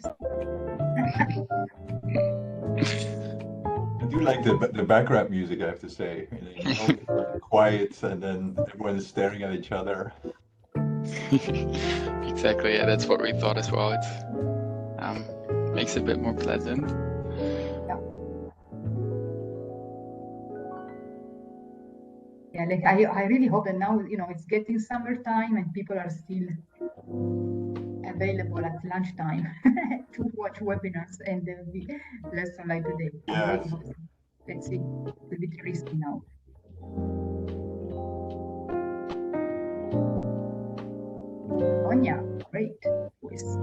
I do like the background music, I have to say. You know, it's like quiet, and then everyone is staring at each other. Exactly, yeah, that's what we thought as well. It makes it a bit more pleasant. Yeah, like I really hope that now, you know, it's getting summertime and people are still available at lunchtime to watch webinars and the lesson like today. I really Yes. hope so. Let's see. It's a bit risky now. Sonia, great voice.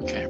Okay.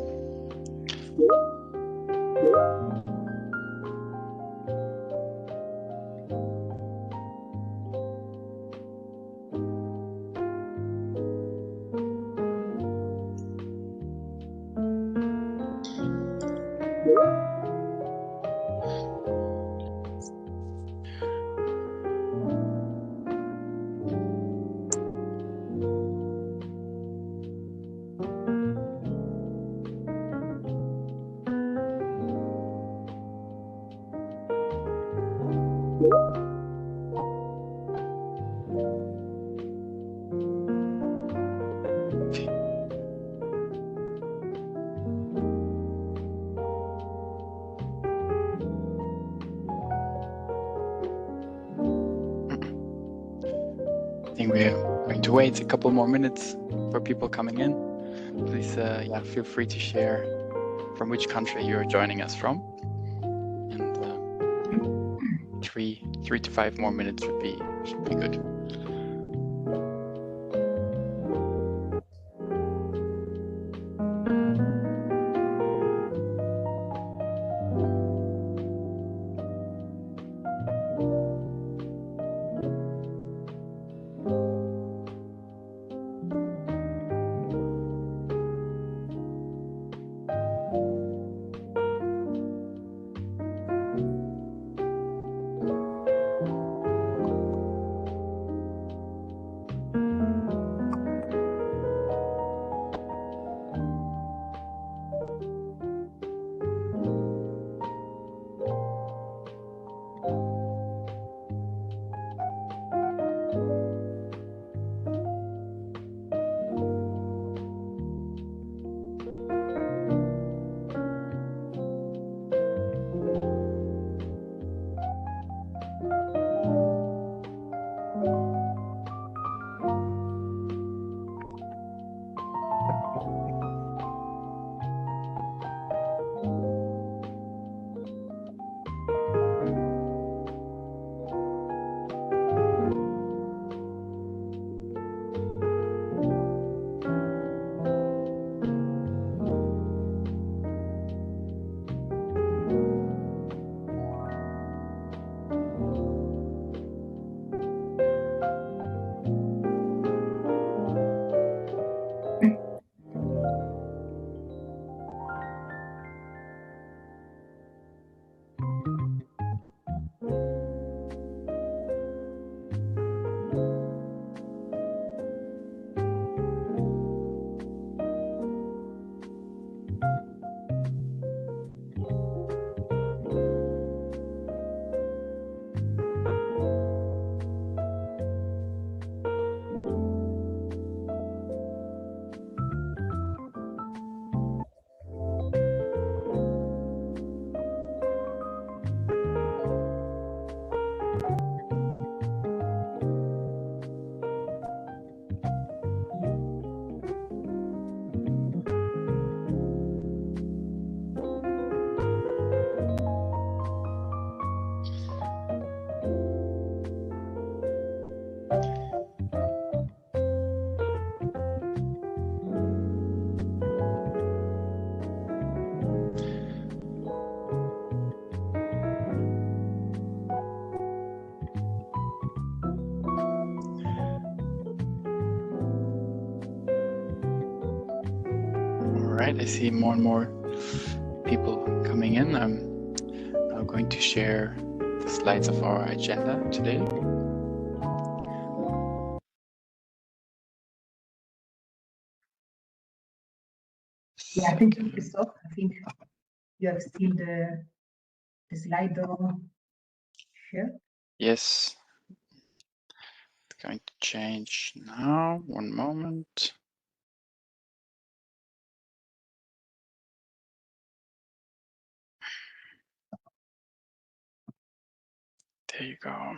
I think we're going to wait a couple more minutes for people coming in. Please, yeah, feel free to share from which country you're joining us from. And 3 to 5 more minutes should be good. right, I see more and more people coming in. I'm now going to share the slides of our agenda today. Yeah, thank you, Christoph. I think you have still the slide share. Yes, it's going to change now. One moment. There you go.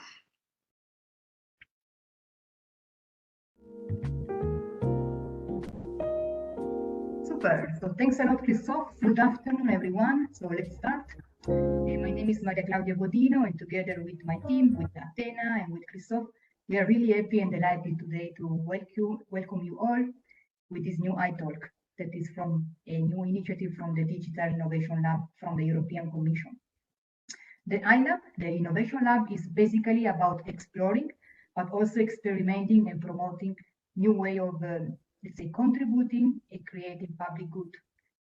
Super. So thanks a lot, Christoph. Good afternoon, everyone. So let's start. My name is Maria Claudia Bodino, and together with my team, with Athena and with Christoph, we are really happy and delighted today to welcome you all with this new iTalk that is from a new initiative from the Digital Innovation Lab from the European Commission. The iLab, the Innovation Lab, is basically about exploring, but also experimenting and promoting new way of, let's say, contributing a creative public good.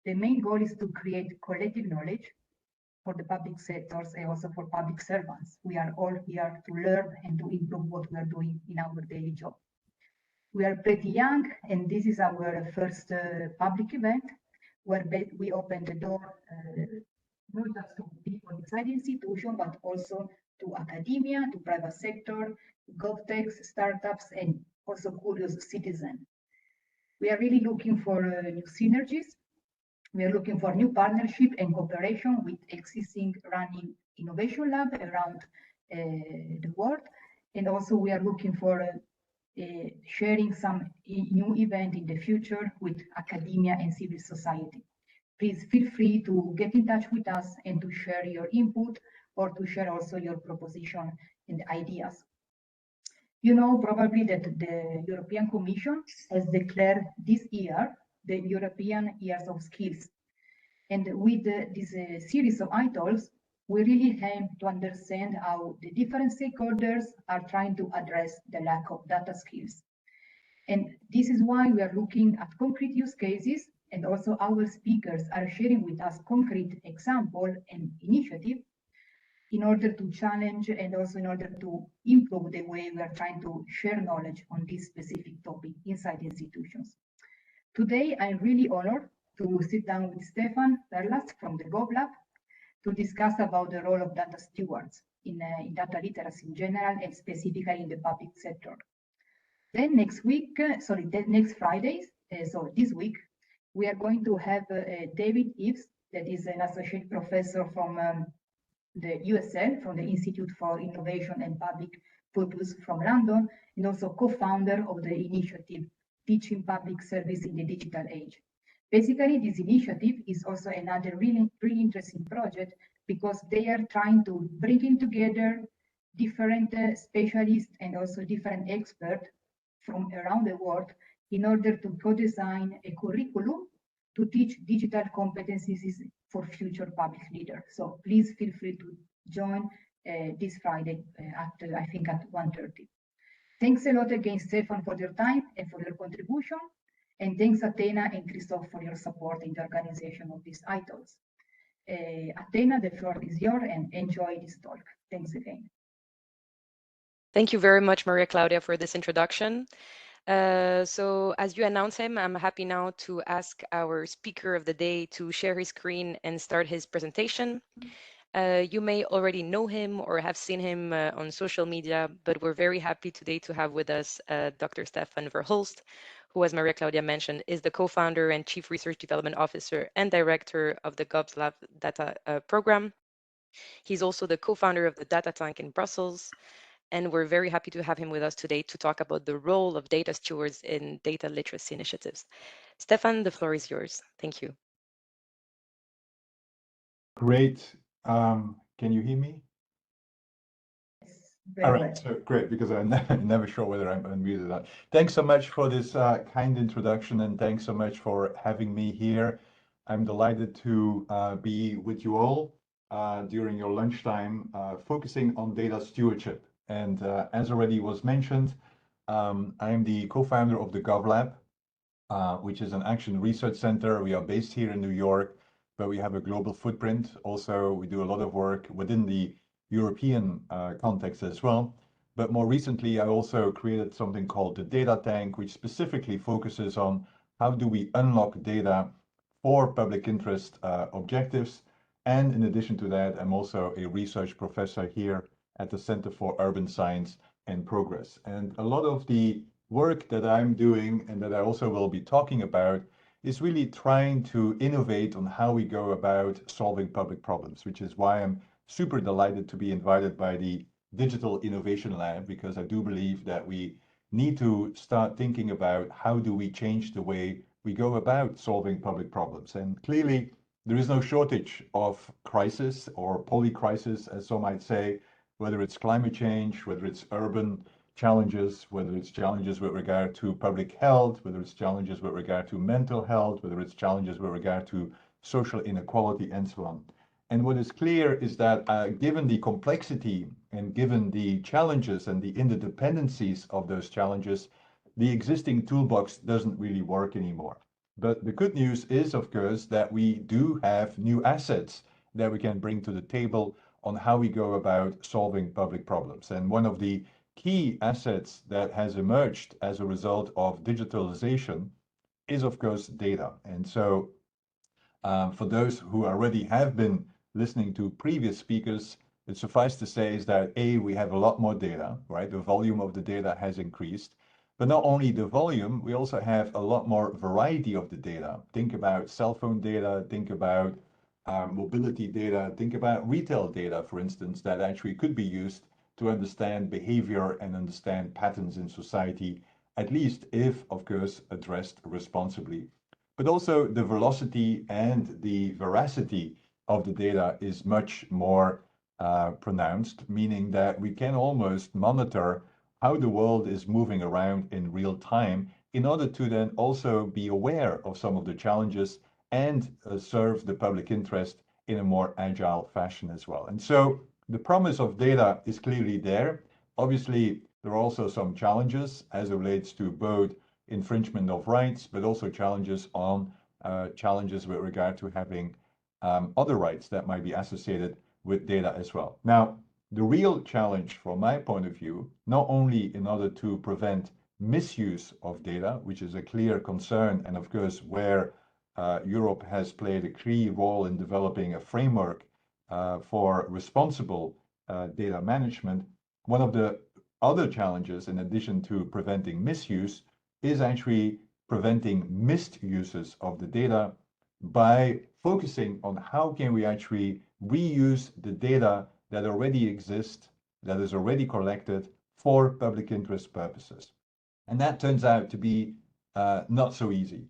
The main goal is to create collective knowledge for the public sectors and also for public servants. We are all here to learn and to improve what we are doing in our daily job. We are pretty young, and this is our first public event where we open the door not just to people inside the institution, but also to academia, to private sector, GovTechs, startups, and also curious citizens. We are really looking for new synergies. We are looking for new partnership and cooperation with existing running innovation lab around the world. And also we are looking for sharing some new event in the future with academia and civil society. Please feel free to get in touch with us and to share your input or to share also your proposition and ideas. You know probably that the European Commission has declared this year the European Years of Skills. And with this series of iTalks, we really aim to understand how the different stakeholders are trying to address the lack of data skills. And this is why we are looking at concrete use cases, and also our speakers are sharing with us concrete example and initiative in order to challenge and also in order to improve the way we are trying to share knowledge on this specific topic inside institutions. Today, I'm really honored to sit down with Stefaan Verhulst from the GovLab to discuss about the role of data stewards in data literacy in general and specifically in the public sector. Then next week, next Fridays, so this week, we are going to have David Eves, that is an associate professor from the USL, from the Institute for Innovation and Public Purpose from London, and also co-founder of the initiative Teaching Public Service in the Digital Age. Basically, this initiative is also another really interesting project because they are trying to bring in together different specialists and also different experts from around the world in order to co-design a curriculum to teach digital competencies for future public leaders. So please feel free to join this Friday at, I think, at 1:30. Thanks a lot again, Stefaan, for your time and for your contribution. And thanks, Athena and Christoph, for your support in the organization of these iTalks. Athena, the floor is yours, and enjoy this talk. Thanks again. Thank you very much, Maria Claudia, for this introduction. So as you announce him, I'm happy now to ask our speaker of the day to share his screen and start his presentation. You may already know him or have seen him on social media, but we're very happy today to have with us Dr. Stefaan Verhulst, who, as Maria Claudia mentioned, is the co-founder and Chief Research Development Officer and Director of the GovLab Data Program. He's also the co-founder of the Data Tank in Brussels, and we're very happy to have him with us today to talk about the role of data stewards in data literacy initiatives. Stefaan, the floor is yours. Thank you. Great. Can you hear me? Very All well. right, so great, because I'm never sure whether I'm unmuted or not. Thanks so much for this kind introduction, and thanks so much for having me here. I'm delighted to be with you all during your lunchtime, focusing on data stewardship. And as already was mentioned, I am the co-founder of the GovLab. which is an action research center. We are based here in New York, but we have a global footprint. Also, we do a lot of work within the European context as well. But more recently, I also created something called the Data Tank, which specifically focuses on how do we unlock data for public interest objectives. And in addition to that, I'm also a research professor here at the Center for Urban Science and Progress. And a lot of the work that I'm doing and that I also will be talking about is really trying to innovate on how we go about solving public problems, which is why I'm super delighted to be invited by the Digital Innovation Lab, because I do believe that we need to start thinking about how do we change the way we go about solving public problems. And clearly, there is no shortage of crisis or polycrisis, as some might say, whether it's climate change, whether it's urban challenges, whether it's challenges with regard to public health, whether it's challenges with regard to mental health, whether it's challenges with regard to social inequality, and so on. And what is clear is that given the complexity and given the challenges and the interdependencies of those challenges, the existing toolbox doesn't really work anymore. But the good news is, of course, that we do have new assets that we can bring to the table on how we go about solving public problems. And one of the key assets that has emerged as a result of digitalization is, of course, data. And so for those who already have been listening to previous speakers, it suffices to say is that A, we have a lot more data, right? The volume of the data has increased. But not only the volume, we also have a lot more variety of the data. Think about cell phone data, think about mobility data, think about retail data, for instance, that actually could be used to understand behavior and understand patterns in society, at least if, of course, addressed responsibly. But also the velocity and the veracity of the data is much more pronounced, meaning that we can almost monitor how the world is moving around in real time in order to then also be aware of some of the challenges and serve the public interest in a more agile fashion as well. And so the promise of data is clearly there. Obviously, there are also some challenges as it relates to both infringement of rights, but also challenges with regard to having other rights that might be associated with data as well. Now, the real challenge from my point of view, not only in order to prevent misuse of data, which is a clear concern, and of course where Europe has played a key role in developing a framework for responsible data management. One of the other challenges, in addition to preventing misuse, is actually preventing misuses of the data by focusing on how can we actually reuse the data that already exists, that is already collected for public interest purposes. And that turns out to be not so easy.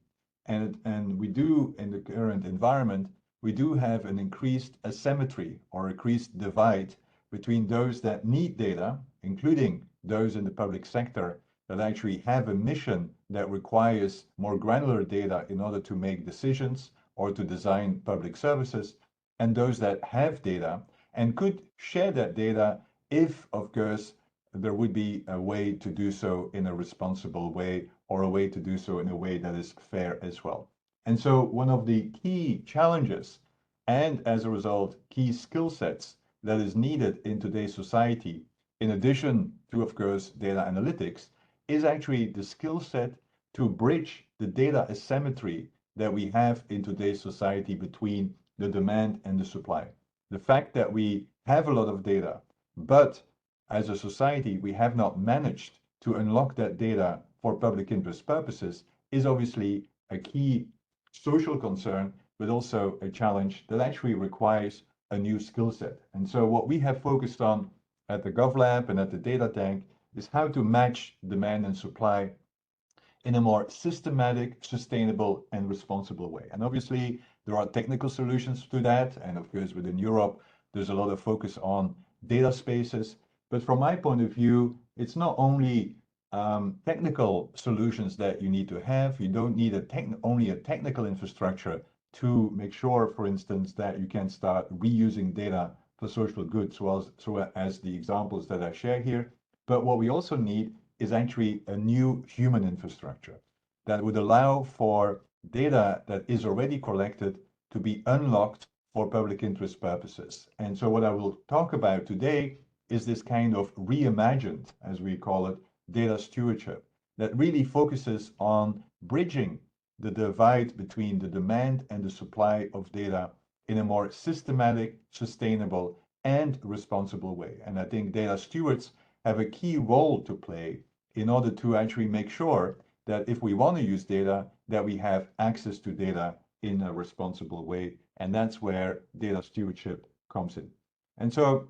And we do, in the current environment, we do have an increased asymmetry or increased divide between those that need data, including those in the public sector that actually have a mission that requires more granular data in order to make decisions or to design public services, and those that have data and could share that data if, of course, there would be a way to do so in a responsible way or a way to do so in a way that is fair as well. And so one of the key challenges and as a result, key skill sets that is needed in today's society, in addition to, of course, data analytics, is actually the skill set to bridge the data asymmetry that we have in today's society between the demand and the supply. The fact that we have a lot of data, but as a society, we have not managed to unlock that data for public interest purposes is obviously a key social concern, but also a challenge that actually requires a new skill set. And so what we have focused on at the GovLab and at the Data Tank is how to match demand and supply in a more systematic, sustainable, and responsible way. And obviously, there are technical solutions to that. And of course, within Europe, there's a lot of focus on data spaces. But from my point of view, it's not only technical solutions that you need to have. You don't need only a technical infrastructure to make sure, for instance, that you can start reusing data for social good, so as the examples that I share here. But what we also need is actually a new human infrastructure. that would allow for data that is already collected to be unlocked for public interest purposes. And so what I will talk about today is this kind of reimagined, as we call it, data stewardship that really focuses on bridging the divide between the demand and the supply of data in a more systematic, sustainable, and responsible way. And I think data stewards have a key role to play in order to actually make sure that if we want to use data, that we have access to data in a responsible way. And that's where data stewardship comes in. And so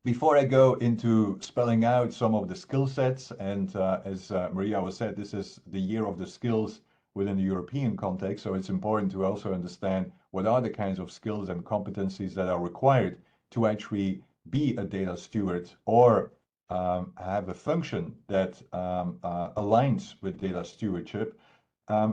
before I go into spelling out some of the skill sets, and as Maria was said, this is the year of the skills within the European context, so it's important to also understand what are the kinds of skills and competencies that are required to actually be a data steward or have a function that aligns with data stewardship.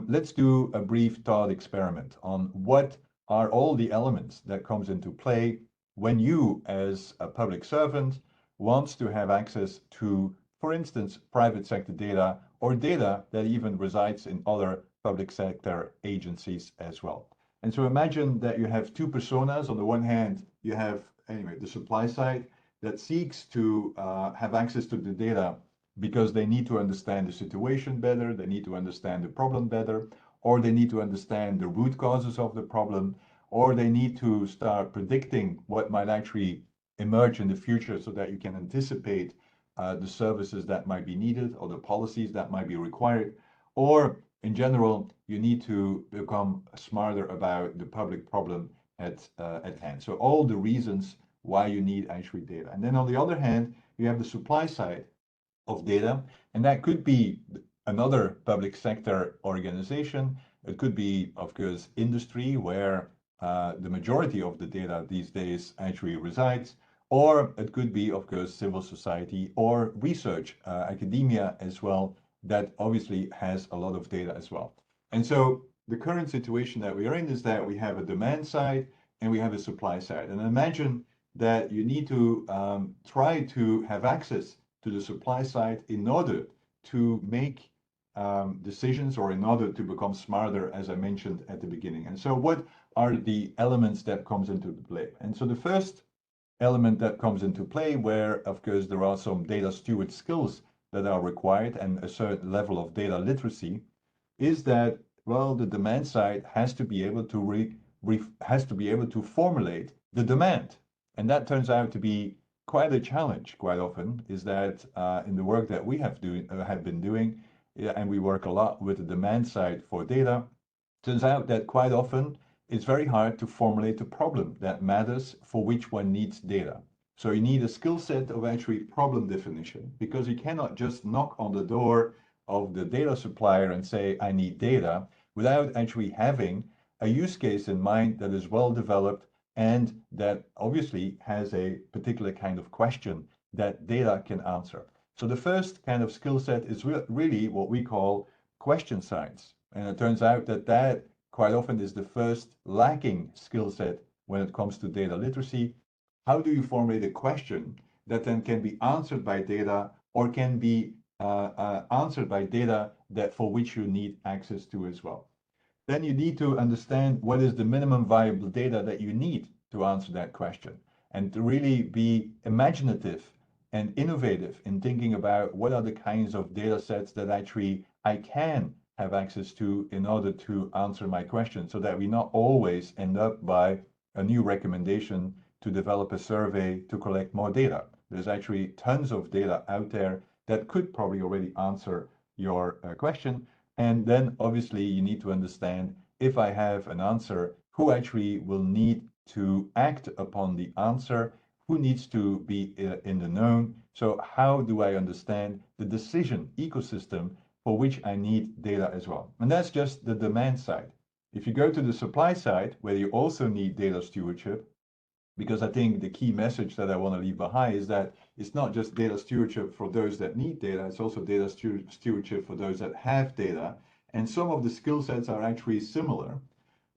Let's do a brief thought experiment on what are all the elements that comes into play when you, as a public servant, wants to have access to, for instance, private sector data or data that even resides in other public sector agencies as well. And so imagine that you have two personas. On the one hand, you have, anyway, the supply side that seeks to have access to the data because they need to understand the situation better, they need to understand the problem better, or they need to understand the root causes of the problem, or they need to start predicting what might actually emerge in the future so that you can anticipate the services that might be needed or the policies that might be required. Or in general, you need to become smarter about the public problem at hand. So all the reasons why you need actually data. And then on the other hand, you have the supply side of data, and that could be another public sector organization. It could be, of course, industry, where the majority of the data these days actually resides, or it could be, of course, civil society or research, academia as well, that obviously has a lot of data as well. And so the current situation that we are in is that we have a demand side and we have a supply side. And imagine that you need to try to have access to the supply side in order to make decisions or in order to become smarter, as I mentioned at the beginning. And so what are the elements that comes into play? And so the first element that comes into play, where of course there are some data steward skills that are required and a certain level of data literacy, is that, well, the demand side has to be able to formulate the demand. And that turns out to be quite a challenge quite often, is that in the work that we have been doing, and we work a lot with the demand side for data, turns out that quite often it's very hard to formulate a problem that matters for which one needs data. So you need a skill set of actually problem definition, because you cannot just knock on the door of the data supplier and say, I need data, without actually having a use case in mind that is well developed and that obviously has a particular kind of question that data can answer. So the first kind of skill set is really what we call question science. And it turns out that that quite often is the first lacking skill set when it comes to data literacy. How do you formulate a question that then can be answered by data, or can be answered by data that for which you need access to as well? Then you need to understand what is the minimum viable data that you need to answer that question, and to really be imaginative and innovative in thinking about what are the kinds of data sets that actually I can have access to in order to answer my question, so that we not always end up by a new recommendation to develop a survey to collect more data. There's actually tons of data out there that could probably already answer your question. And then obviously you need to understand, if I have an answer, who actually will need to act upon the answer, who needs to be in the known. So how do I understand the decision ecosystem for which I need data as well? And that's just the demand side. If you go to the supply side, where you also need data stewardship, because I think the key message that I want to leave behind is that it's not just data stewardship for those that need data, it's also data stewardship for those that have data. And some of the skill sets are actually similar.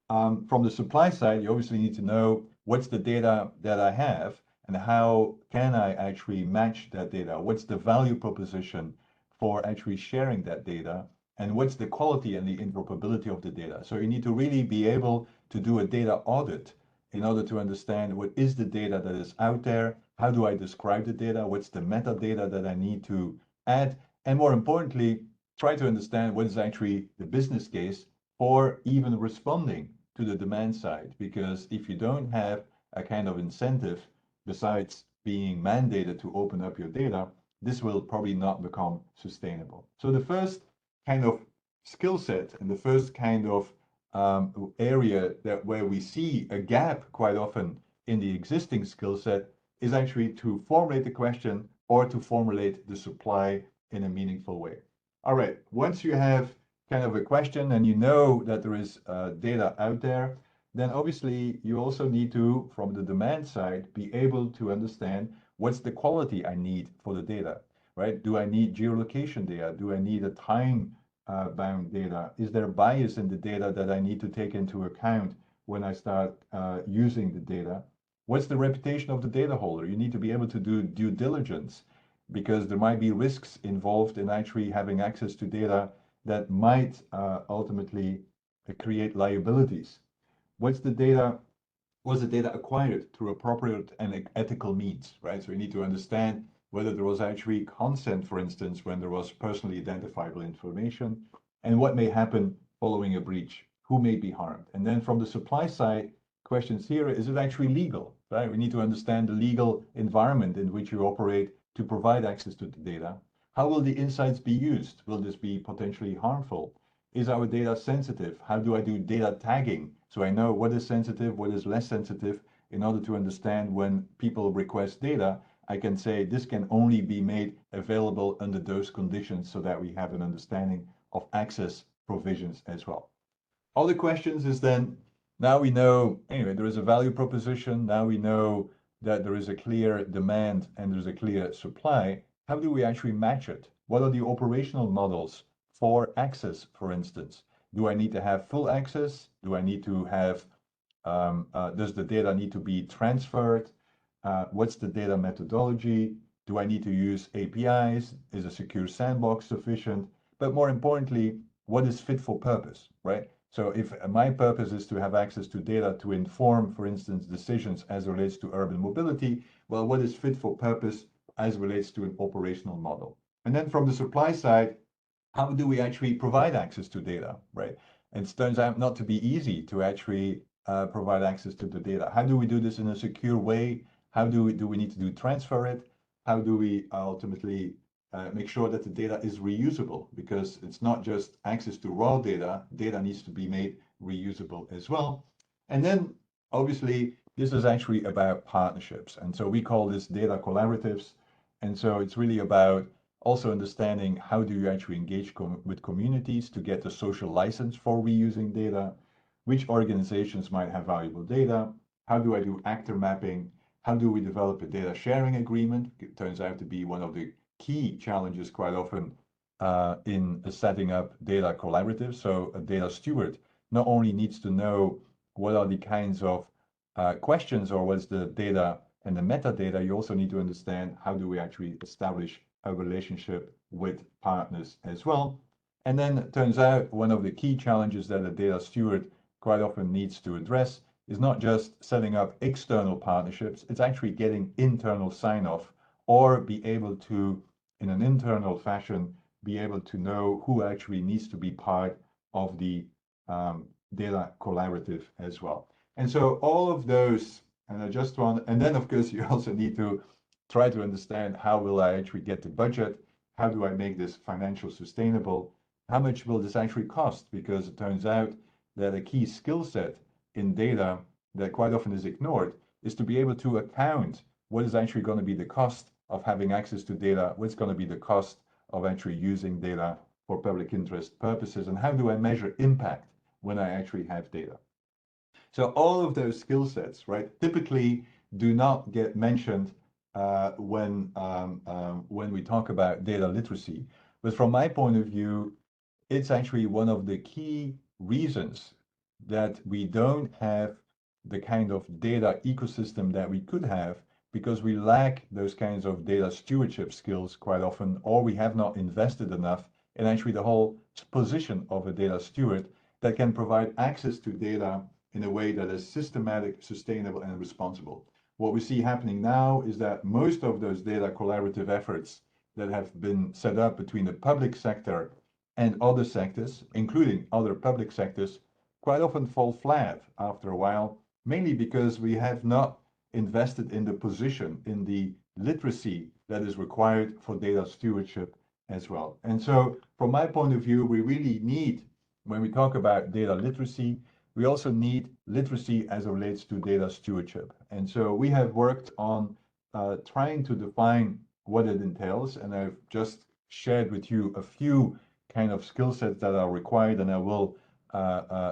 From the supply side, you obviously need to know what's the data that I have and how can I actually match that data? What's the value proposition for actually sharing that data? and what's the quality and the interoperability of the data. So you need to really be able to do a data audit in order to understand what is the data that is out there, how do I describe the data, what's the metadata that I need to add, and more importantly, try to understand what is actually the business case for even responding to the demand side. Because if you don't have a kind of incentive besides being mandated to open up your data, this will probably not become sustainable. So the first kind of skill set and the first kind of area that where we see a gap quite often in the existing skill set is actually to formulate the question or to formulate the supply in a meaningful way. All right, once you have kind of a question and you know that there is data out there, then obviously you also need to, from the demand side, be able to understand what's the quality I need for the data, right? Do I need geolocation data? Do I need a time bound data? Is there bias in the data that I need to take into account when I start using the data? What's the reputation of the data holder? You need to be able to do due diligence because there might be risks involved in actually having access to data that might ultimately create liabilities. What's the data? Was the data acquired through appropriate and ethical means, right? So you need to understand whether there was actually consent, for instance, when there was personally identifiable information, and what may happen following a breach, who may be harmed. And then from the supply side, questions here, is it actually legal, right? We need to understand the legal environment in which you operate to provide access to the data. How will the insights be used? Will this be potentially harmful? Is our data sensitive? How do I do data tagging? So I know what is sensitive, what is less sensitive, in order to understand when people request data, I can say this can only be made available under those conditions so that we have an understanding of access provisions as well. All the questions is then, now we know, anyway, there is a value proposition. Now we know that there is a clear demand and there's a clear supply. How do we actually match it? What are the operational models for access, for instance? Do I need to have full access? Do I need to have, does the data need to be transferred? What's the data methodology? Do I need to use APIs? Is a secure sandbox sufficient? But more importantly, what is fit for purpose, right? So if my purpose is to have access to data to inform, for instance, decisions as it relates to urban mobility, well, what is fit for purpose as it relates to an operational model? And then from the supply side, how do we actually provide access to data, right? And it turns out not to be easy to actually provide access to the data. How do we do this in a secure way? How do we need to transfer it? How do we ultimately make sure that the data is reusable? Because it's not just access to raw data, data needs to be made reusable as well. And then obviously this is actually about partnerships. And so we call this data collaboratives. And so it's really about also understanding how do you actually engage with communities to get the social license for reusing data, which organizations might have valuable data, how do I do actor mapping, how do we develop a data sharing agreement? It turns out to be one of the key challenges quite often in setting up data collaboratives. So a data steward not only needs to know what are the kinds of questions or what's the data and the metadata, you also need to understand how do we actually establish a relationship with partners as well. And then it turns out one of the key challenges that a data steward quite often needs to address is not just setting up external partnerships, it's actually getting internal sign-off or be able to, in an internal fashion, be able to know who actually needs to be part of the data collaborative as well. And so all of those, and I just want, and then of course you also need to try to understand how will I actually get the budget? How do I make this financial sustainable? How much will this actually cost? Because it turns out that a key skill set in data that quite often is ignored is to be able to account what is actually going to be the cost of having access to data, what's going to be the cost of actually using data for public interest purposes, and how do I measure impact when I actually have data? So all of those skill sets, right, typically do not get mentioned when we talk about data literacy. But from my point of view, it's actually one of the key reasons that we don't have the kind of data ecosystem that we could have, because we lack those kinds of data stewardship skills quite often, or we have not invested enough and actually the whole position of a data steward that can provide access to data in a way that is systematic, sustainable, and responsible. What we see happening now is that most of those data collaborative efforts that have been set up between the public sector and other sectors, including other public sectors, quite often fall flat after a while, mainly because we have not invested in the position, in the literacy that is required for data stewardship as well. And so from my point of view, we really need, when we talk about data literacy, we also need literacy as it relates to data stewardship. And so we have worked on trying to define what it entails, and I've just shared with you a few kind of skill sets that are required, and I will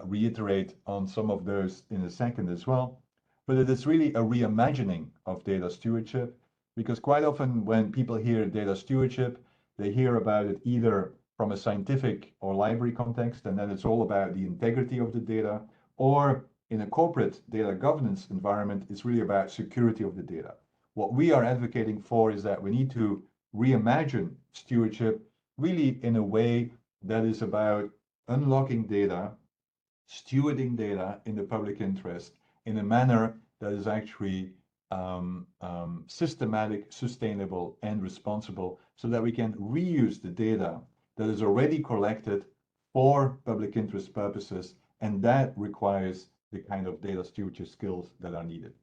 reiterate on some of those in a second as well. But it is really a reimagining of data stewardship, because quite often when people hear data stewardship, they hear about it either from a scientific or library context, and then it's all about the integrity of the data, or in a corporate data governance environment, it's really about security of the data. What we are advocating for is that we need to reimagine stewardship really in a way that is about unlocking data, stewarding data in the public interest in a manner that is actually systematic, sustainable, and responsible, so that we can reuse the data that is already collected for public interest purposes, and that requires the kind of data stewardship skills that are needed.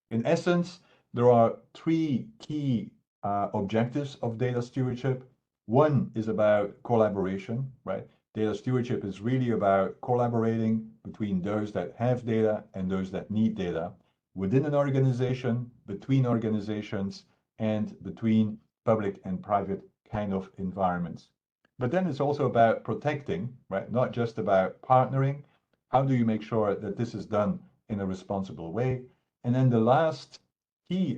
In essence, there are three key objectives of data stewardship. One is about collaboration, right? Data stewardship is really about collaborating between those that have data and those that need data within an organization, between organizations, and between public and private kind of environments. But then it's also about protecting, right? Not just about partnering. How do you make sure that this is done in a responsible way? And then the last key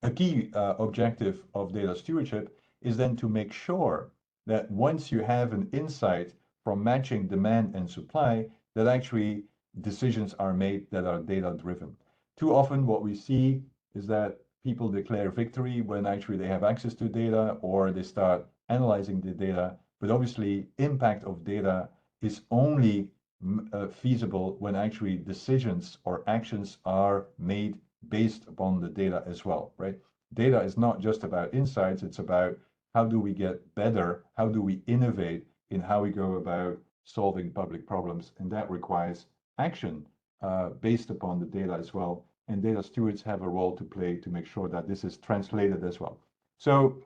objective of data stewardship is then to make sure that once you have an insight from matching demand and supply, that actually decisions are made that are data driven. Too often what we see is that people declare victory when actually they have access to data or they start analyzing the data, but obviously impact of data is only feasible when actually decisions or actions are made based upon the data as well, right? Data is not just about insights, it's about how do we get better, how do we innovate in how we go about solving public problems, and that requires action based upon the data as well. And data stewards have a role to play to make sure that this is translated as well. So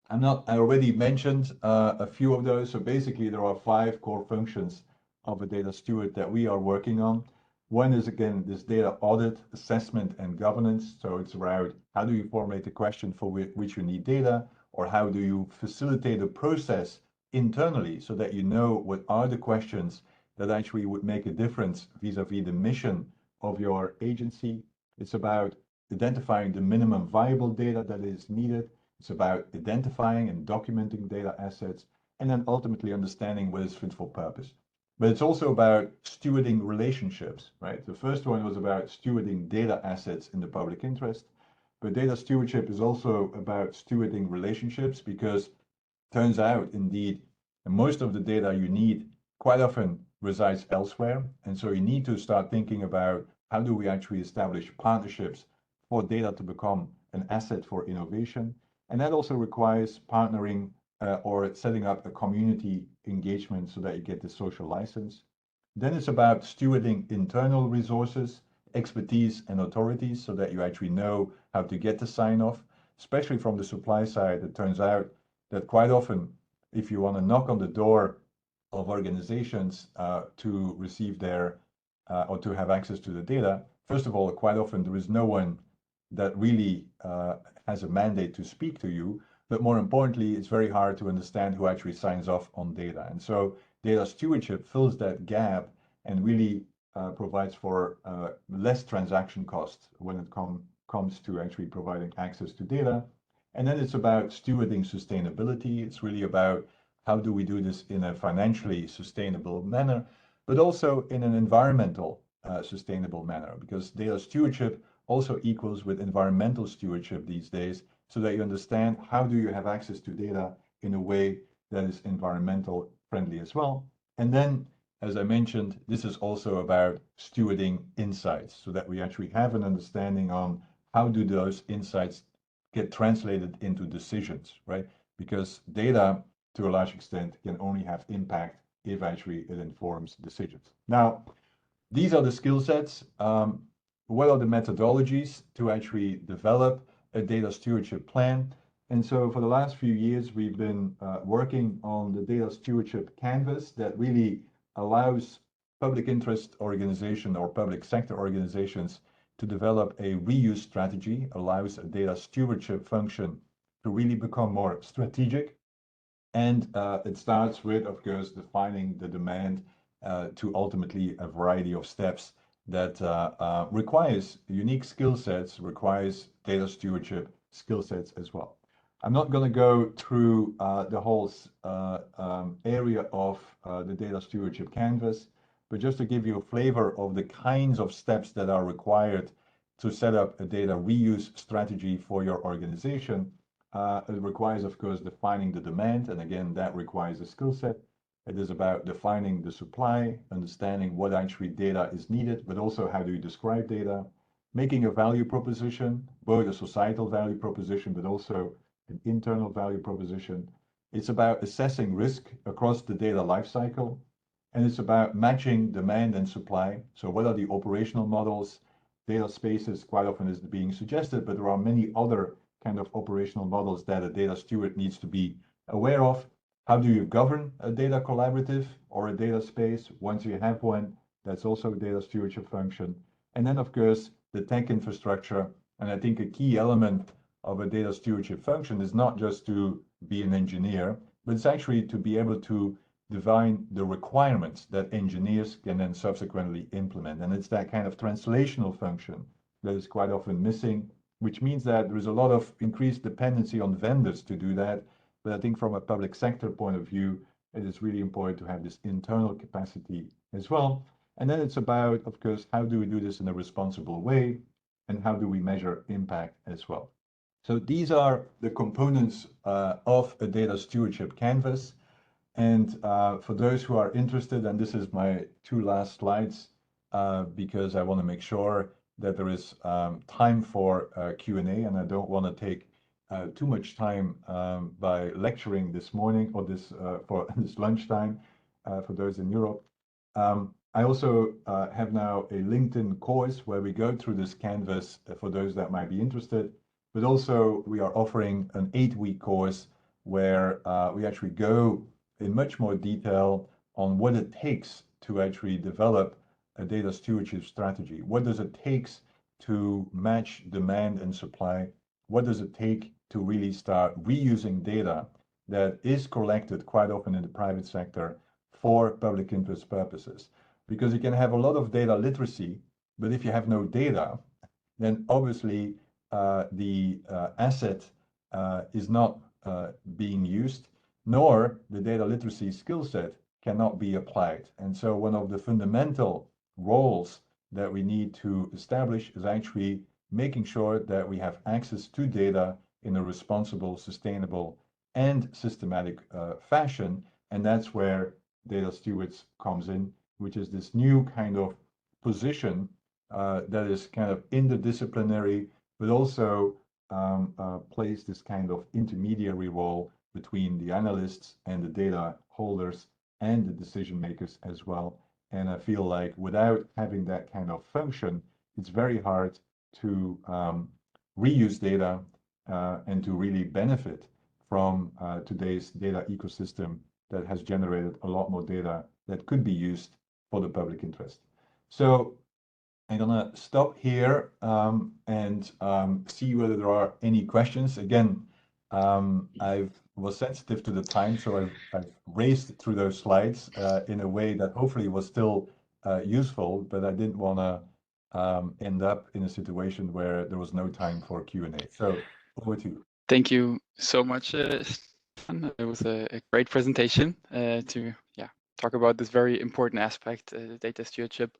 I already mentioned a few of those. So basically there are 5 core functions of a data steward that we are working on. One is, again, this data audit, assessment, and governance. So it's around how do you formulate a question for which you need data, or how do you facilitate a process internally so that you know what are the questions that actually would make a difference vis-a-vis the mission of your agency. It's about identifying the minimum viable data that is needed. It's about identifying and documenting data assets, and then ultimately understanding what is fit for purpose. But it's also about stewarding relationships, right? The first one was about stewarding data assets in the public interest, but data stewardship is also about stewarding relationships, because turns out indeed most of the data you need quite often resides elsewhere. And so you need to start thinking about how do we actually establish partnerships for data to become an asset for innovation. And that also requires partnering or setting up a community engagement so that you get the social license. Then it's about stewarding internal resources, expertise, and authorities so that you actually know how to get the sign-off, especially from the supply side. It turns out that quite often, if you want to knock on the door of organizations to receive their or to have access to the data, first of all, quite often there is no one that really has a mandate to speak to you. But more importantly, it's very hard to understand who actually signs off on data. And so data stewardship fills that gap and really provides for less transaction costs when it comes to actually providing access to data. And then it's about stewarding sustainability. It's really about how do we do this in a financially sustainable manner, but also in an environmental sustainable manner, because data stewardship also equals with environmental stewardship these days, so that you understand how do you have access to data in a way that is environmental friendly as well. And then, as I mentioned, this is also about stewarding insights so that we actually have an understanding on how do those insights get translated into decisions, right? Because data, to a large extent, can only have impact if actually it informs decisions. Now, these are the skill sets. What are the methodologies to actually develop a data stewardship plan? And so for the last few years, we've been working on the data stewardship canvas that really allows public interest organization or public sector organizations to develop a reuse strategy, allows a data stewardship function to really become more strategic. And it starts with, of course, defining the demand to ultimately a variety of steps that requires unique skill sets, requires data stewardship skill sets as well. I'm not going to go through the whole area of the data stewardship canvas, but just to give you a flavor of the kinds of steps that are required to set up a data reuse strategy for your organization. It requires, of course, defining the demand, and again, that requires a skill set. It is about defining the supply, understanding what actually data is needed, but also how do you describe data, making a value proposition, both a societal value proposition, but also an internal value proposition. It's about assessing risk across the data lifecycle, and it's about matching demand and supply. So what are the operational models? Data spaces quite often is being suggested, but there are many other kind of operational models that a data steward needs to be aware of. How do you govern a data collaborative or a data space? Once you have one, that's also a data stewardship function. And then, of course, the tech infrastructure. And I think a key element of a data stewardship function is not just to be an engineer, but it's actually to be able to define the requirements that engineers can then subsequently implement. And it's that kind of translational function that is quite often missing, which means that there is a lot of increased dependency on vendors to do that. But I think from a public sector point of view, it is really important to have this internal capacity as well. And then it's about, of course, how do we do this in a responsible way? And how do we measure impact as well? So these are the components of a data stewardship canvas. And for those who are interested, and this is my two last slides, because I want to make sure that there is time for Q&A, and I don't want to take too much time by lecturing this morning or this for this lunchtime for those in Europe. I also have now a LinkedIn course where we go through this canvas for those that might be interested, but also we are offering an 8-week course where we actually go in much more detail on what it takes to actually develop a data stewardship strategy. What does it take to match demand and supply? What does it take to really start reusing data that is collected quite often in the private sector for public interest purposes? Because you can have a lot of data literacy, but if you have no data, then obviously the asset is not being used, nor the data literacy skill set cannot be applied. And so one of the fundamental roles that we need to establish is actually making sure that we have access to data in a responsible, sustainable, and systematic fashion. And that's where data stewards comes in, which is this new kind of position that is kind of interdisciplinary, but also plays this kind of intermediary role between the analysts and the data holders and the decision makers as well. And I feel like without having that kind of function, it's very hard to reuse data and to really benefit from today's data ecosystem that has generated a lot more data that could be used for the public interest. So I'm gonna stop here and see whether there are any questions. Again, I was sensitive to the time, so I've raced through those slides in a way that hopefully was still useful, but I didn't want to end up in a situation where there was no time for Q&A. So over to you. Thank you so much, Stefan. It was a great presentation to talk about this very important aspect, data stewardship.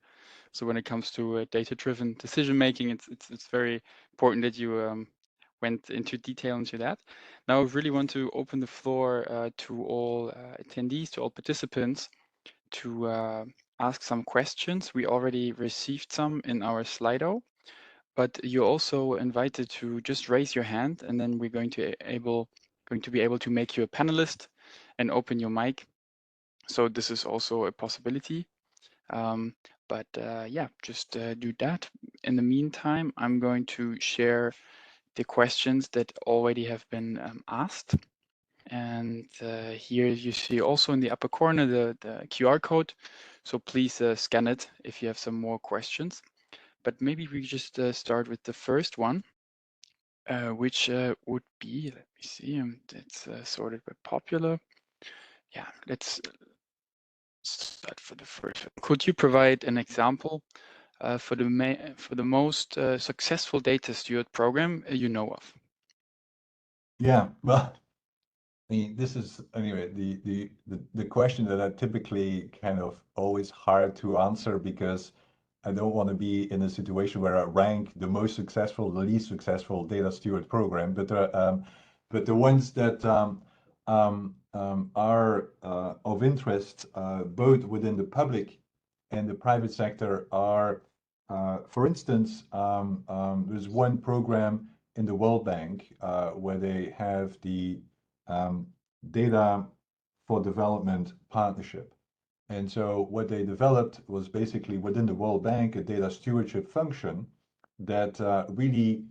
So when it comes to data-driven decision making, it's very important that you went into detail into that. Now I really want to open the floor to all attendees, to all participants, to ask some questions. We already received some in our Slido, but you're also invited to just raise your hand, and then we're going to be able to make you a panelist and open your mic. So this is also a possibility. But yeah, just do that. In the meantime, I'm going to share the questions that already have been asked. And here you see also in the upper corner the QR code. So please scan it if you have some more questions. But maybe we just start with the first one, which would be, let me see, it's sorted by popular. Yeah, let's start for the first one. Could you provide an example for the most successful data steward program you know of? Yeah, well, this is anyway the question that I typically kind of always hard to answer, because I don't want to be in a situation where I rank the most successful, the least successful data steward program, but the ones that are of interest both within the public and the private sector are, for instance, there's one program in the World Bank where they have the Data for Development Partnership. And so what they developed was basically within the World Bank a data stewardship function that really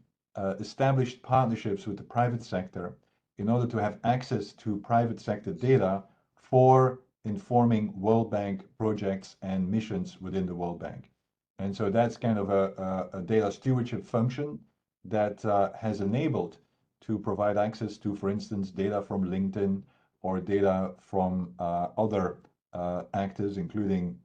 established partnerships with the private sector in order to have access to private sector data for informing World Bank projects and missions within the World Bank. And so that's kind of a data stewardship function that has enabled to provide access to, for instance, data from LinkedIn or data from other actors, including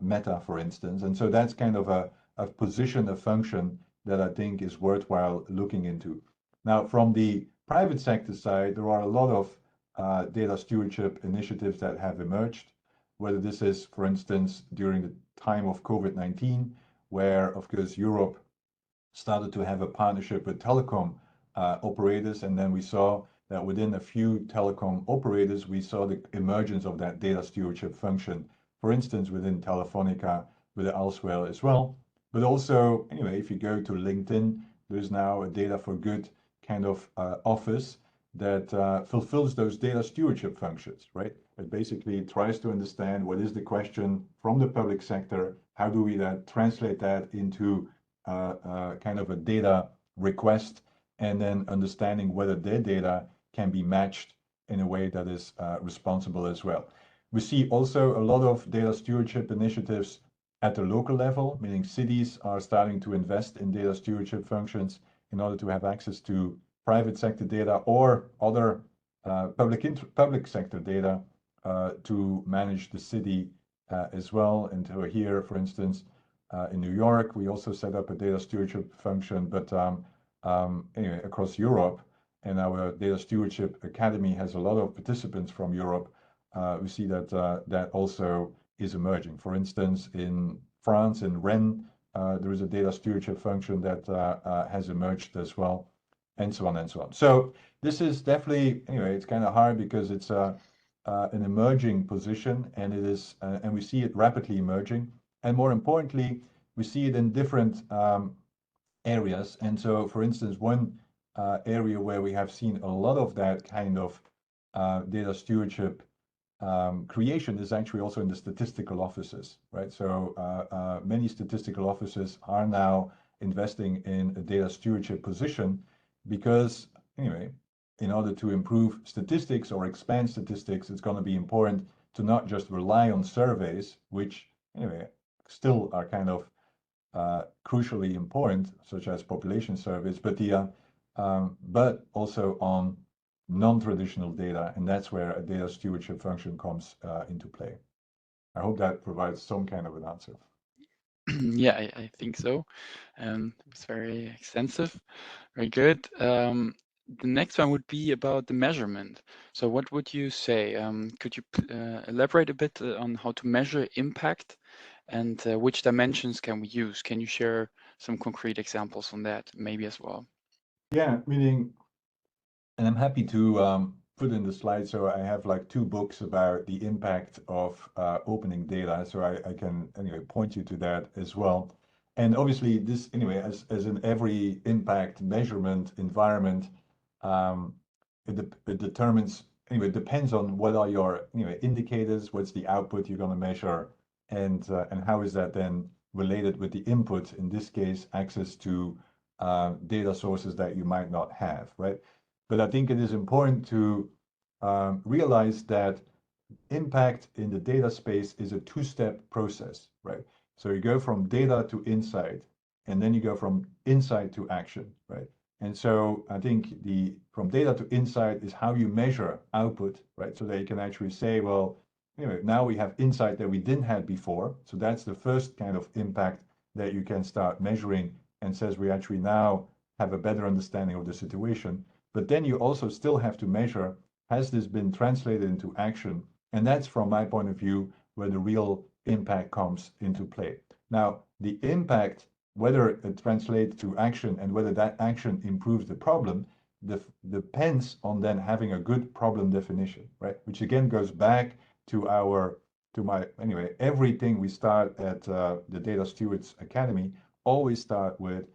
Meta, for instance. And so that's kind of a position, a function that I think is worthwhile looking into. Now, from the private sector side, there are a lot of data stewardship initiatives that have emerged, whether this is, for instance, during the time of COVID-19, where, of course, Europe started to have a partnership with telecom operators, and then we saw that within a few telecom operators, we saw the emergence of that data stewardship function, for instance, within Telefonica, but elsewhere as well. But also, anyway, if you go to LinkedIn, there's now a data for good kind of office that fulfills those data stewardship functions, right? It basically tries to understand what is the question from the public sector, how do we translate that into kind of a data request, and then understanding whether their data can be matched in a way that is responsible as well. We see also a lot of data stewardship initiatives at the local level, meaning cities are starting to invest in data stewardship functions in order to have access to private sector data or other public sector data to manage the city as well. And so here, for instance, in New York, we also set up a data stewardship function, but anyway, across Europe, and our Data Stewardship Academy has a lot of participants from Europe. We see that that also is emerging. For instance, in France, in Rennes, there is a data stewardship function that has emerged as well, and so on and so on. So this is definitely, anyway, it's kind of hard because it's an emerging position, and it is, and we see it rapidly emerging. And more importantly, we see it in different areas. And so, for instance, one area where we have seen a lot of that kind of data stewardship creation is actually also in the statistical offices, right? So many statistical offices are now investing in a data stewardship position because, anyway, in order to improve statistics or expand statistics, it's going to be important to not just rely on surveys, which, anyway, still are kind of crucially important, such as population surveys, but also on non-traditional data, and that's where a data stewardship function comes into play. I hope that provides some kind of an answer. Yeah, I think so. It's very extensive, very good. The next one would be about the measurement. So what would you say? Could you elaborate a bit on how to measure impact and which dimensions can we use? Can you share some concrete examples on that maybe as well? Yeah, meaning, and I'm happy to put in the slide. So I have like 2 books about the impact of opening data. So I can anyway point you to that as well. And obviously this anyway, as in every impact measurement environment, um, it determines anyway, it depends on what are your indicators, what's the output you're going to measure, and how is that then related with the input, in this case, access to data sources that you might not have, right? But I think it is important to realize that impact in the data space is a 2-step process, right? So you go from data to insight, and then you go from insight to action, right? And so I think the from data to insight is how you measure output, right? So that you can actually say, well, now we have insight that we didn't have before. So that's the first kind of impact that you can start measuring, and says we actually now have a better understanding of the situation. But then you also still have to measure, has this been translated into action? And that's, from my point of view, where the real impact comes into play. Now, the impact, whether it translates to action and whether that action improves the problem, depends on then having a good problem definition, right? Which again goes back to everything we start at the Data Stewards Academy, always start with,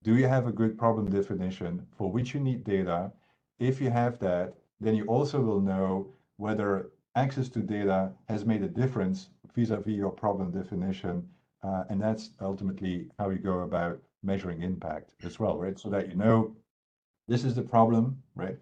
do you have a good problem definition for which you need data? If you have that, then you also will know whether access to data has made a difference vis-a-vis your problem definition. And that's ultimately how you go about measuring impact as well, right? So that you know, this is the problem, right?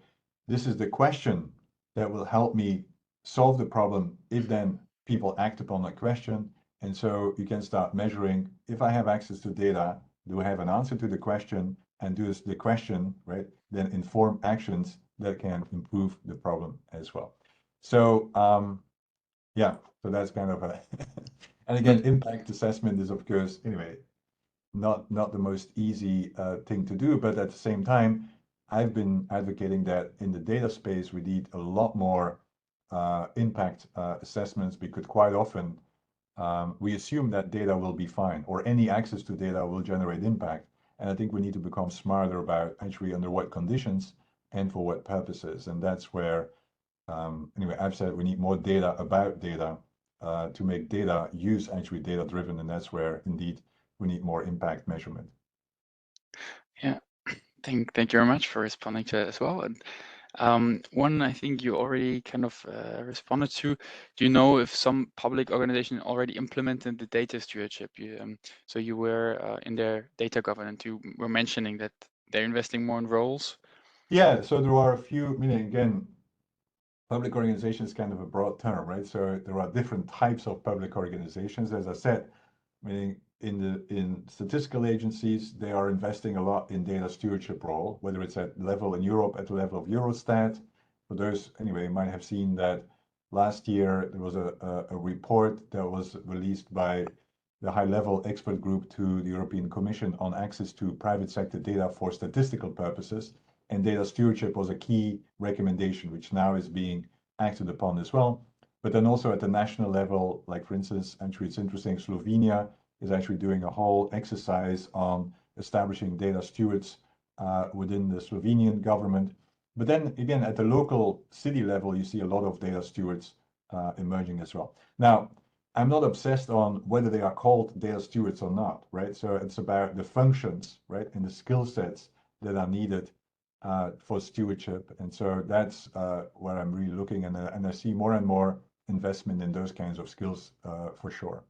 This is the question that will help me solve the problem if then people act upon that question. And so you can start measuring, if I have access to data, do I have an answer to the question? And does the question, right, then inform actions that can improve the problem as well? So yeah, so that's kind of a, and again, impact assessment is, of course, anyway, not the most easy thing to do, but at the same time, I've been advocating that in the data space, we need a lot more impact assessments, because quite often we assume that data will be fine, or any access to data will generate impact. And I think we need to become smarter about actually under what conditions and for what purposes. And that's where, anyway, I've said we need more data about data to make data use actually data driven. And that's where indeed we need more impact measurement. Yeah, thank you very much for responding to that as well. And one, I think you already kind of responded to. Do you know if some public organization already implemented the data stewardship? So you were in their data governance, you were mentioning that they're investing more in roles. Yeah, so there are a few, meaning again, public organization is kind of a broad term, right? So there are different types of public organizations, as I said, meaning in statistical agencies, they are investing a lot in data stewardship role, whether it's at level in Europe, at the level of Eurostat. For those, anyway, you might have seen that last year there was a report that was released by the high-level expert group to the European Commission on access to private sector data for statistical purposes. And data stewardship was a key recommendation, which now is being acted upon as well. But then also at the national level, like for instance, actually it's interesting, Slovenia is actually doing a whole exercise on establishing data stewards within the Slovenian government. But then again, at the local city level, you see a lot of data stewards emerging as well. Now, I'm not obsessed on whether they are called data stewards or not, right? So it's about the functions, right, and the skill sets that are needed for stewardship. And so that's where I'm really looking, and I see more and more investment in those kinds of skills for sure.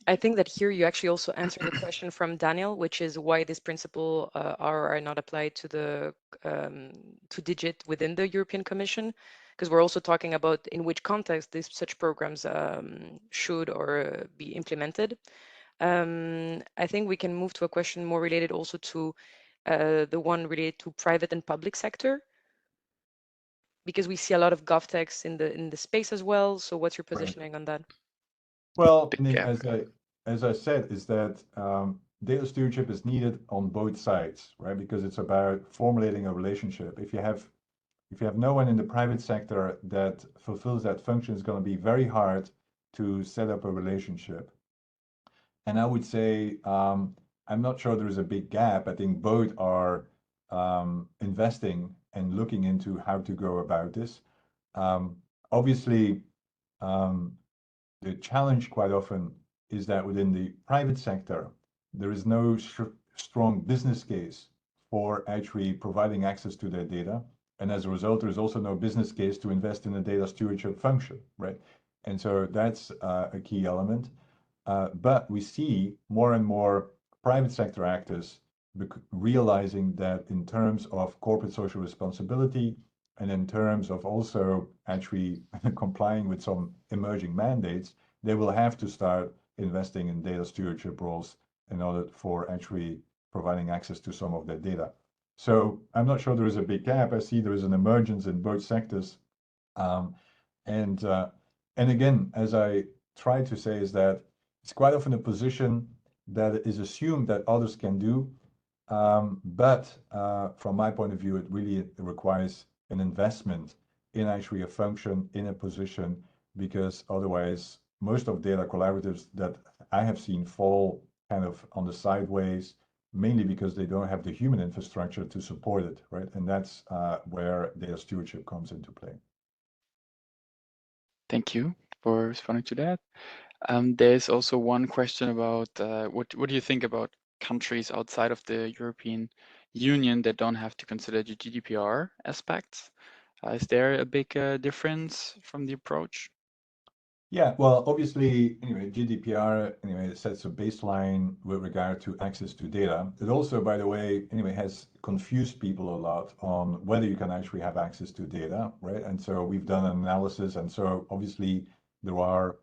I think that here you actually also answered the question from Daniel, which is why this principle are or are not applied to the to digit within the European Commission, because we're also talking about in which context these such programs should or be implemented. I think we can move to a question more related also to the one related to private and public sector, because we see a lot of GovTechs in the space as well. So what's your positioning on that? Well, Yeah. as I said, is that data stewardship is needed on both sides, right? Because it's about formulating a relationship. If you have no one in the private sector that fulfills that function, it's going to be very hard to set up a relationship. And I would say I'm not sure there's a big gap. I think both are investing and looking into how to go about this. Obviously, the challenge quite often is that within the private sector, there is no strong business case for actually providing access to their data. And as a result, there's also no business case to invest in a data stewardship function, right? And so that's a key element. But we see more and more private sector actors realizing that in terms of corporate social responsibility and in terms of also actually complying with some emerging mandates, they will have to start investing in data stewardship roles in order for actually providing access to some of their data. So I'm not sure there is a big gap. I see there is an emergence in both sectors. And again, as I try to say, is that it's quite often a position that is assumed that others can do. But from my point of view, it really requires an investment in actually a function, in a position, because otherwise, most of data collaboratives that I have seen fall kind of on the sideways, mainly because they don't have the human infrastructure to support it, right? And that's where data stewardship comes into play. Thank you for responding to that. There's also one question about what do you think about countries outside of the European Union that don't have to consider the GDPR aspects? Is there a big difference from the approach? Yeah, well, obviously, anyway, GDPR anyway sets a baseline with regard to access to data. It also, by the way, anyway, has confused people a lot on whether you can actually have access to data, right? And so we've done an analysis, and so obviously there are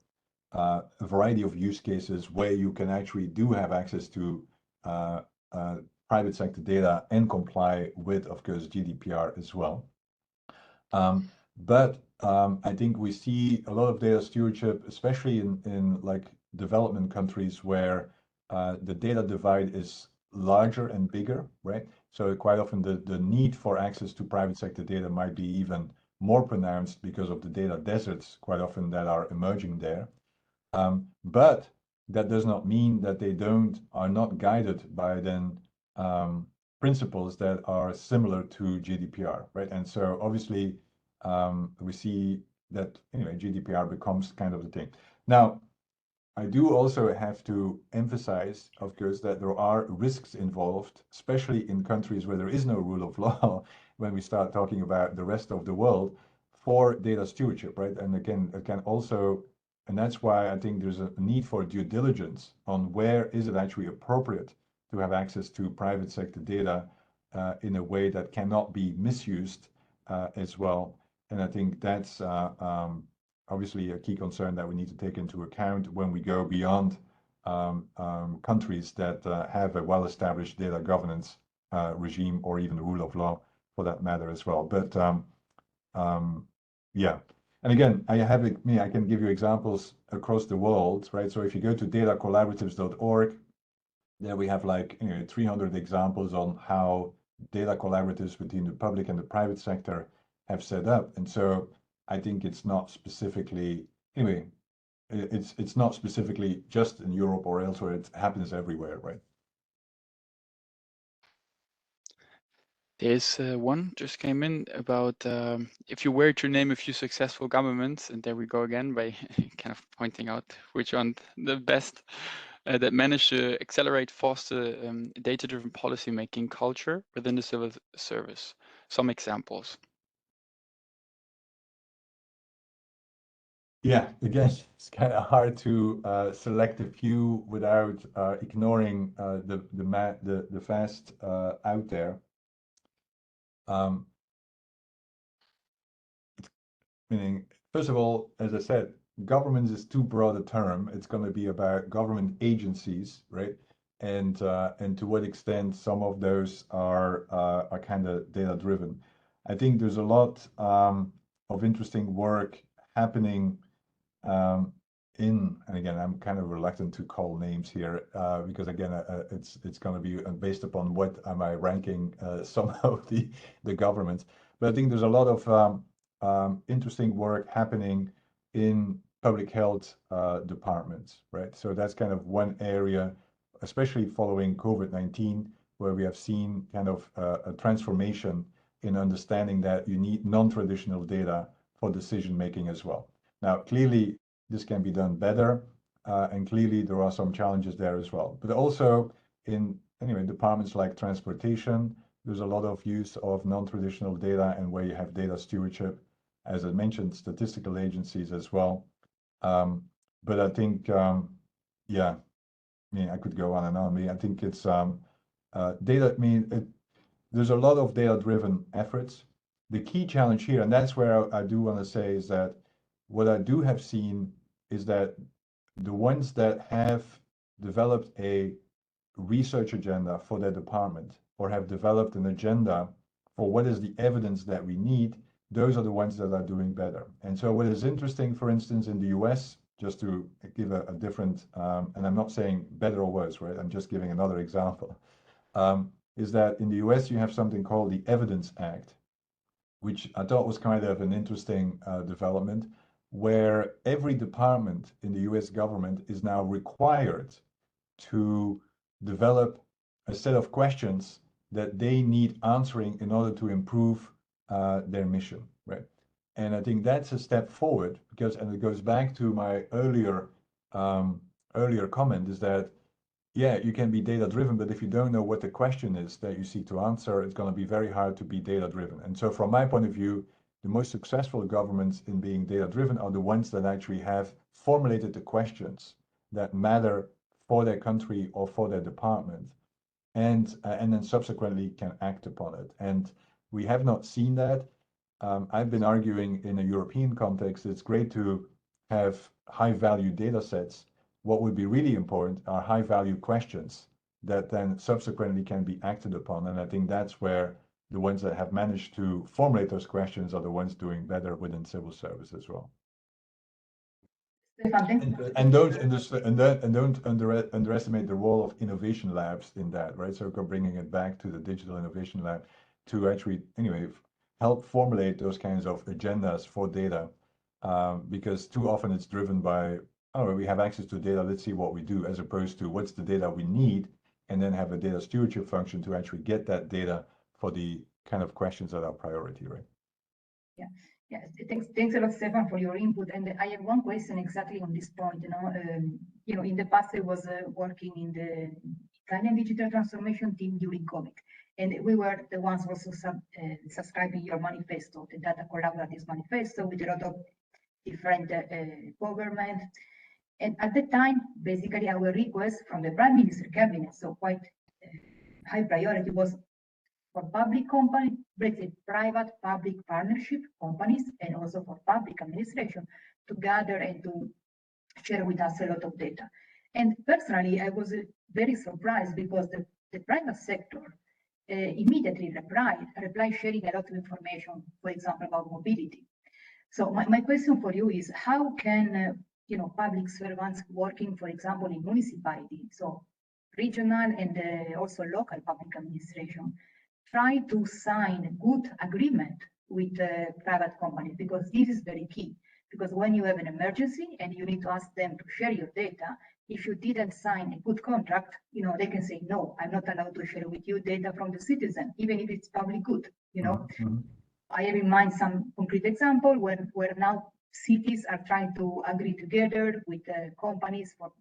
a variety of use cases where you can actually do have access to private sector data and comply with, of course, GDPR as well. But I think we see a lot of data stewardship, especially in like development countries where the data divide is larger and bigger, right? So quite often the need for access to private sector data might be even more pronounced because of the data deserts quite often that are emerging there. But that does not mean that they are not guided by then principles that are similar to GDPR, right? And so obviously we see that anyway, GDPR becomes kind of the thing. Now, I do also have to emphasize, of course, that there are risks involved, especially in countries where there is no rule of law, when we start talking about the rest of the world for data stewardship, right? And again, it can also, and that's why I think there's a need for due diligence on where is it actually appropriate to have access to private sector data in a way that cannot be misused as well. And I think that's obviously a key concern that we need to take into account when we go beyond countries that have a well-established data governance regime or even the rule of law for that matter as well. But yeah, and again, I can give you examples across the world, right? So if you go to datacollaboratives.org, there we have like 300 examples on how data collaboratives between the public and the private sector have set up. And so I think it's not specifically, anyway, it's not specifically just in Europe or elsewhere, it happens everywhere, right? There's one just came in about if you were to name a few successful governments, and there we go again by kind of pointing out which one the best that managed to accelerate foster data-driven policy-making culture within the civil service. Some examples. Yeah, again, it's kind of hard to select a few without ignoring the fast out there. Meaning, first of all, as I said, government is too broad a term. It's going to be about government agencies, right? And to what extent some of those are kind of data driven. I think there's a lot of interesting work happening and again, I'm kind of reluctant to call names here because again, it's going to be based upon what am I ranking some of the governments. But I think there's a lot of interesting work happening in public health departments, right? So that's kind of one area especially following COVID-19, where we have seen kind of a transformation in understanding that you need non-traditional data for decision making as well. Now, clearly, this can be done better, and clearly there are some challenges there as well. But also in departments like transportation, there's a lot of use of non-traditional data, and where you have data stewardship, as I mentioned, statistical agencies as well. But I think, yeah, I mean, I could go on and on. I mean, I think it's data. I mean, there's a lot of data-driven efforts. The key challenge here, and that's where I do want to say, is that what I do have seen is that the ones that have developed a research agenda for their department, or have developed an agenda for what is the evidence that we need, those are the ones that are doing better. And so what is interesting, for instance, in the US, just to give a different, and I'm not saying better or worse, right? I'm just giving another example, is that in the US, you have something called the Evidence Act, which I thought was kind of an interesting development, where every department in the US government is now required to develop a set of questions that they need answering in order to improve their mission, right? And I think that's a step forward, because, and it goes back to my earlier comment, is that, yeah, you can be data driven, but if you don't know what the question is that you seek to answer, it's going to be very hard to be data driven. And so from my point of view, the most successful governments in being data driven are the ones that actually have formulated the questions that matter for their country or for their department, and then subsequently can act upon it. And we have not seen that. I've been arguing in a European context, it's great to have high value data sets. What would be really important are high value questions that then subsequently can be acted upon. And I think that's where the ones that have managed to formulate those questions are the ones doing better within civil service as well. And don't underestimate the role of innovation labs in that, right? So bringing it back to the digital innovation lab to actually, anyway, help formulate those kinds of agendas for data, because too often it's driven by, oh, we have access to data, let's see what we do, as opposed to what's the data we need, and then have a data stewardship function to actually get that data for the kind of questions that are priority, right? Yeah. Yes, thanks a lot, Stefan, for your input. And I have one question exactly on this point. In the past, I was working in the Italian digital transformation team during COVID, and we were the ones also subscribing your manifesto, the Data Collaboratives manifesto, with a lot of different government. And at the time, basically, our request from the Prime Minister cabinet, so quite high priority, was for public companies, private public partnership companies, and also for public administration to gather and to share with us a lot of data. And personally, I was very surprised, because the private sector immediately replied sharing a lot of information, for example, about mobility. So my question for you is, how can public servants working, for example, in municipality, so regional and also local public administration, try to sign a good agreement with private companies? Because this is very key. Because when you have an emergency and you need to ask them to share your data, if you didn't sign a good contract, they can say, no, I'm not allowed to share with you data from the citizen, even if it's public good. Mm-hmm. I have in mind some concrete example where now cities are trying to agree together with companies for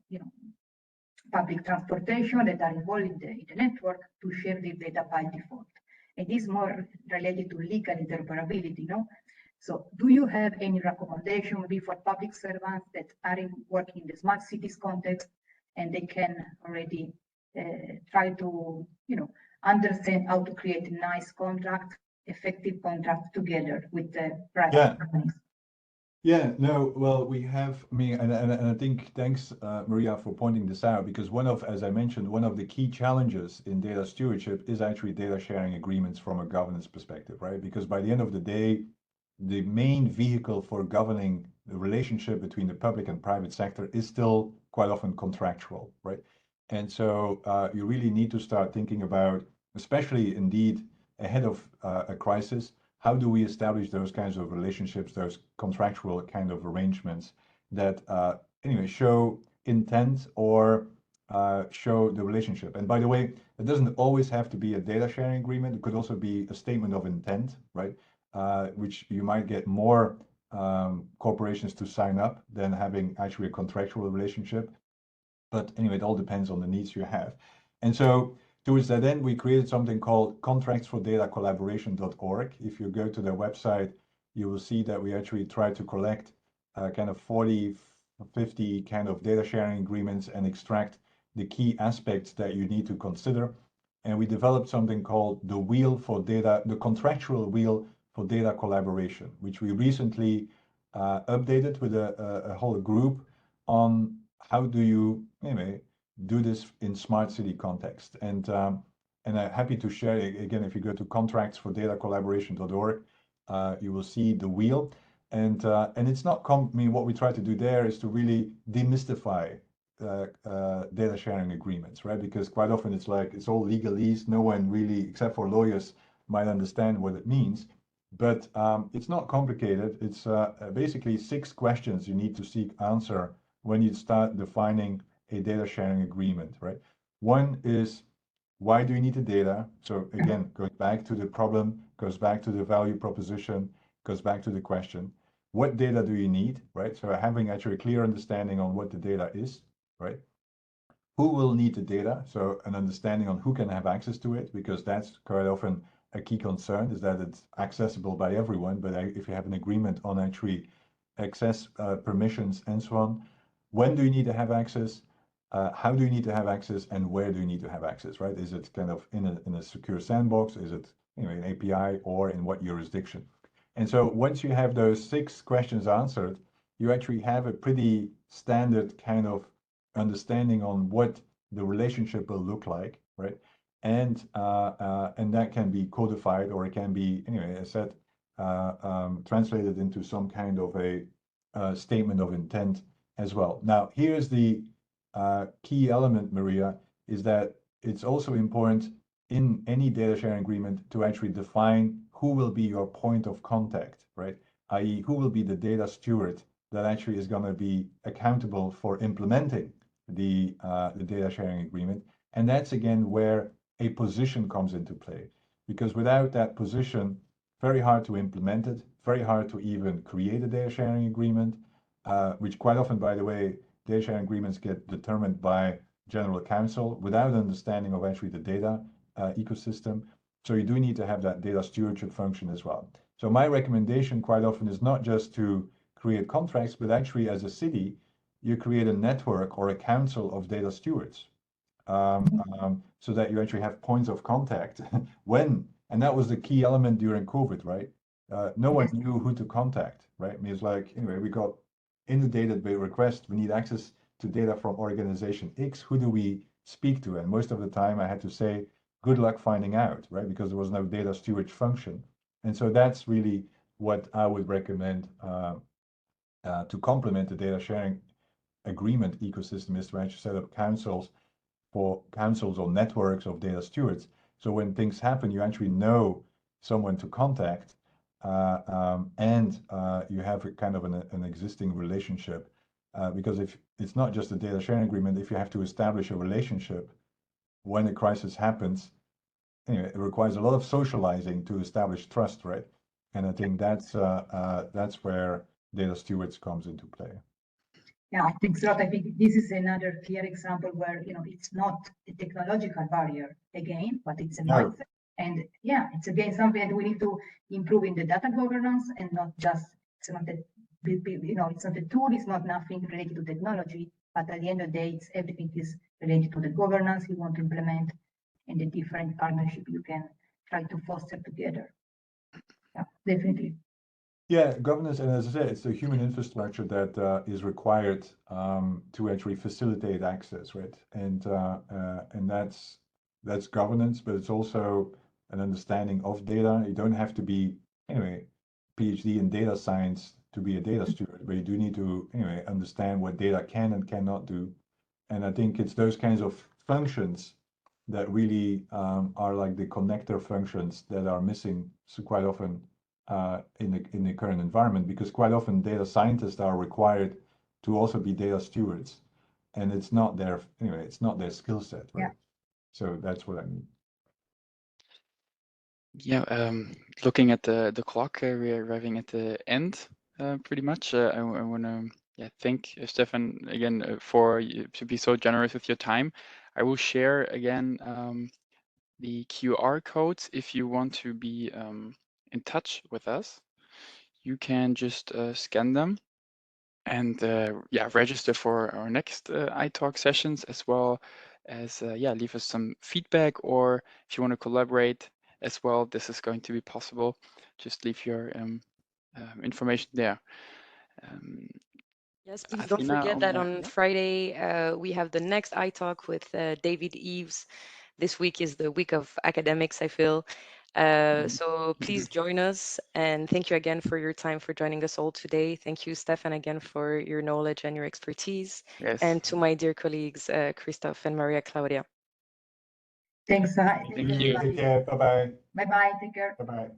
public transportation that are involved in the network to share the data by default. And this is more related to legal interoperability, So do you have any recommendation maybe for public servants that are working in the smart cities context, and they can already try to, understand how to create a nice contract, effective contract together with the private companies? Yeah, no, well, we have, and I think thanks, Maria, for pointing this out, because as I mentioned, one of the key challenges in data stewardship is actually data sharing agreements from a governance perspective, right? Because by the end of the day, the main vehicle for governing the relationship between the public and private sector is still quite often contractual, right? And so you really need to start thinking about, especially indeed ahead of a crisis, how do we establish those kinds of relationships, those contractual kind of arrangements that, show intent or show the relationship. And by the way, it doesn't always have to be a data sharing agreement. It could also be a statement of intent, right? Which you might get more corporations to sign up than having actually a contractual relationship. But anyway, it all depends on the needs you have. And so towards that end, we created something called contractsfordatacollaboration.org. If you go to their website, you will see that we actually try to collect kind of 40, 50 kind of data sharing agreements and extract the key aspects that you need to consider. And we developed something called the wheel for data, the contractual wheel for data collaboration, which we recently updated with a whole group on how do you anyway do this in smart city context. And I'm happy to share again, if you go to contractsfordatacollaboration.org, you will see the wheel. And it's not, I mean, what we try to do there is to really demystify data sharing agreements, right? Because quite often it's like, it's all legalese. No one really, except for lawyers, might understand what it means. But it's not complicated. It's basically 6 questions you need to seek answer when you start defining a data sharing agreement, right? One is, why do you need the data? So again, goes back to the problem, goes back to the value proposition, goes back to the question. What data do you need, right? So having actually a clear understanding on what the data is, right? Who will need the data? So an understanding on who can have access to it, because that's quite often a key concern, is that it's accessible by everyone. But if you have an agreement on actually access permissions and so on, when do you need to have access? How do you need to have access, and where do you need to have access, right? Is it kind of in a secure sandbox? Is it an API, or in what jurisdiction? And so once you have those 6 questions answered, you actually have a pretty standard kind of understanding on what the relationship will look like, right? And that can be codified, or it can be, anyway, as said, translated into some kind of a statement of intent as well. Now, here's the key element, Maria, is that it's also important in any data sharing agreement to actually define who will be your point of contact, right? i.e., who will be the data steward that actually is going to be accountable for implementing the data sharing agreement. And that's again where a position comes into play, because without that position, very hard to implement it, very hard to even create a data sharing agreement, which quite often, by the way, data sharing agreements get determined by general counsel without understanding of actually the data ecosystem. So you do need to have that data stewardship function as well. So my recommendation quite often is not just to create contracts, but actually as a city, you create a network or a council of data stewards, so that you actually have points of contact when, and that was the key element during COVID, right? No one knew who to contact, right? I mean, it's like, anyway, we got inundated by requests. We need access to data from organization X. Who do we speak to? And most of the time I had to say, good luck finding out, right? Because there was no data steward function. And so that's really what I would recommend to complement the data sharing agreement ecosystem, is to actually set up councils or networks of data stewards. So when things happen, you actually know someone to contact, and you have a kind of an existing relationship. Because if it's not just a data sharing agreement, if you have to establish a relationship when a crisis happens, anyway, it requires a lot of socializing to establish trust, right? And I think that's where data stewards comes into play. Yeah, I think so. I think this is another clear example where it's not a technological barrier again, but it's a mindset. And yeah, it's again something that we need to improve in the data governance, and not just it's not a tool, it's not nothing related to technology, but at the end of the day, it's everything is related to the governance you want to implement and the different partnership you can try to foster together. Yeah, definitely. Yeah, governance, and as I said, it's the human infrastructure that is required to actually facilitate access, right? And that's governance, but it's also an understanding of data. You don't have to be, anyway, PhD in data science to be a data steward, but you do need to, anyway, understand what data can and cannot do. And I think it's those kinds of functions that really are like the connector functions that are missing so quite often in the current environment, because quite often data scientists are required to also be data stewards. and it's not their, anyway, it's not their skill set, right? Yeah. So that's what I mean. Yeah, looking at the clock, we're arriving at the end pretty much. I want to thank Stefan again for you to be so generous with your time. I will share again the QR codes if you want to be in touch with us. You can just scan them and register for our next iTalk sessions, as well as leave us some feedback, or if you want to collaborate as well, this is going to be possible. Just leave your information there. Yes, please don't Athena, forget that on yeah. Friday we have the next iTalk with David Eves. This week is the week of academics, I feel. So please join us, and thank you again for your time, for joining us all today. Thank you, Stefan, again for your knowledge and your expertise. Yes. And to my dear colleagues, Christoph and Maria Claudia. Thanks. Thank you. Take care. Bye-bye. Bye-bye. Take care. Bye-bye.